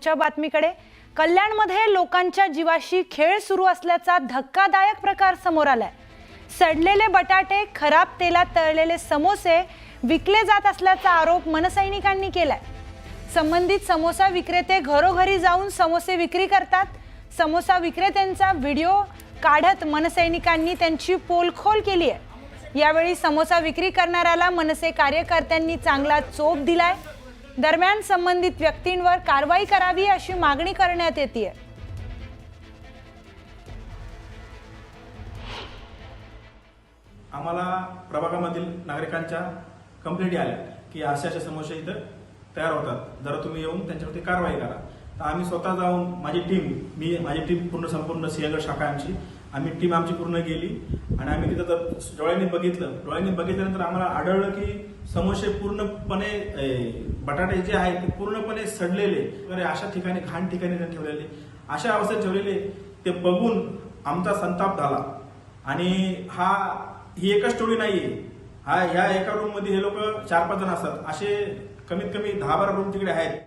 पुढच्या बातमीकडे। कल्याणमध्ये लोकांच्या जीवाशी खेळ सुरू असल्याचा धक्कादायक प्रकार समोर आलाय। सडलेले बटाटे, खराब तेलात तळलेले समोसे विकले जात असल्याचा आरोप मनसैनिकांनी केलाय। संबंधित समोसा विक्रेते घरोघरी जाऊन समोसे विक्री करतात। समोसा विक्रेत्यांचा व्हिडिओ काढत मनसैनिकांनी त्यांची पोलखोल केली आहे। यावेळी समोसा विक्री करणाऱ्याला मनसे कार्यकर्त्यांनी चांगला चोप दिलाय। दरम्यान संबंधित व्यक्तींवर कारवाई करावी अशी मागणी करण्यात येते। आम्हाला प्रभागामधील नागरिकांच्या कंप्लेंट आल्या की अशा समस्या इथं तयार होतात, जरा तुम्ही येऊन त्यांच्यावरती कारवाई करा। तर आम्ही स्वतः जाऊन माझी टीम पूर्ण संपूर्ण सिंहगड शाखा आमची टीम पूर्ण गेली आणि आम्ही तिथं डोळ्यांनी बघितल्यानंतर आम्हाला आढळलं की समोसे पूर्णपणे बटाटे जे आहेत ते पूर्णपणे सडलेले वगैरे अशा ठिकाणी घाण ठिकाणी ठेवलेले, अशा अवस्थेत ठेवलेले ते बघून आमचा संताप झाला। आणि ही एकच टोळी नाहीये, ह्या एका रूम मध्ये हे लोक 4-5 जण असतात, असे कमीत कमी 10-12 रूम तिकडे आहेत।